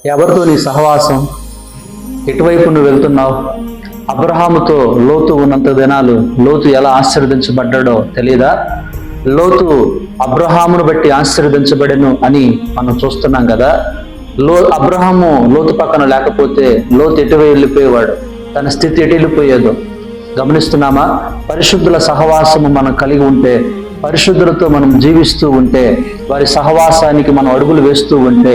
ఎవరితో నీ సహవాసం? ఎటువైపు నువ్వు వెళ్తున్నావు? అబ్రహాముతో లోతు ఉన్నంత దినాలు లోతు ఎలా ఆశీర్వదించబడ్డాడో తెలియదా? లోతు అబ్రహామును బట్టి ఆశీర్వదించబడెను అని మనం చూస్తున్నాం కదా. అబ్రహాము లోతు పక్కన లేకపోతే లోతు ఎటు వెళ్ళిపోయేవాడు, తన స్థితి ఎటు వెళ్ళిపోయేదో గమనిస్తున్నామా? పరిశుద్ధుల సహవాసము మనం కలిగి ఉంటే, పరిశుద్ధులతో మనం జీవిస్తూ ఉంటే, వారి సహవాసానికి మనం అడుగులు వేస్తూ ఉంటే,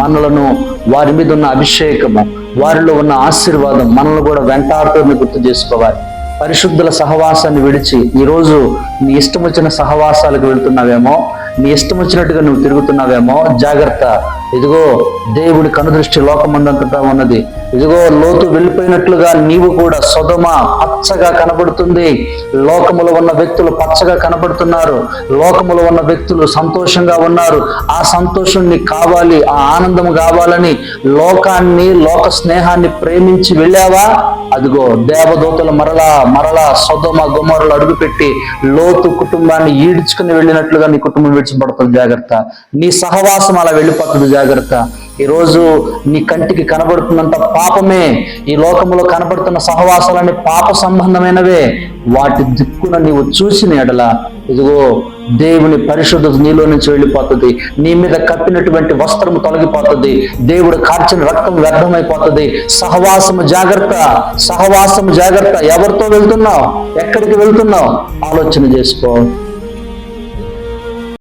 మనలను వారి మీద ఉన్న అభిషేకము, వారిలో ఉన్న ఆశీర్వాదం మనల్ని కూడా వెంటాడుతూనే గుర్తు చేసుకోవాలి. పరిశుద్ధుల సహవాసాన్ని విడిచి ఈరోజు నీ ఇష్టం వచ్చిన సహవాసాలకు వెళ్తున్నావేమో, నీ ఇష్టం వచ్చినట్టుగా నువ్వు తిరుగుతున్నావేమో, జాగ్రత్త. ఇదిగో దేవుడి కనుదృష్టి లోకమందంతటా ఉన్నది. ఇదిగో లోతు వెళ్ళిపోయినట్లుగా నీవు కూడా సొదొమ పచ్చగా కనబడుతుంది. లోకములో ఉన్న వ్యక్తులు పచ్చగా కనబడుతున్నారు. లోకములో ఉన్న వ్యక్తులు సంతోషంగా ఉన్నారు. ఆ సంతోషం నీకు కావాలి, ఆ ఆనందం కావాలని లోకాన్ని, లోక స్నేహాన్ని ప్రేమించి వెళ్ళావా? అదిగో దేవదూతలు మరలా సొదొమ గొమొర్రాలో అడుగుపెట్టి లోతు కుటుంబాన్ని ఈడ్చుకుని వెళ్ళినట్లుగా నీ కుటుంబం విడిచిపడుతుంది. జాగ్రత్త. నీ సహవాసం అలా వెళ్ళిపోతుంది. జాగ్రత్త. ఈరోజు నీ కంటికి కనబడుతున్నంత పాపమే. ఈ లోకంలో కనబడుతున్న సహవాసాలన్నీ పాప సంబంధమైనవే. వాటి దిక్కున నీవు చూసిన ఎడల ఇదిగో దేవుని పరిశుద్ధత నీలో నుంచి వెళ్ళిపోతుంది. నీ మీద కప్పినటువంటి వస్త్రము తొలగిపోతుంది. దేవుడు కార్చిన రక్తం వ్యర్థమైపోతుంది. సహవాసము జాగ్రత్త, సహవాసము జాగ్రత్త. ఎవరితో వెళ్తున్నావు? ఎక్కడికి వెళ్తున్నావు? ఆలోచన చేసుకో.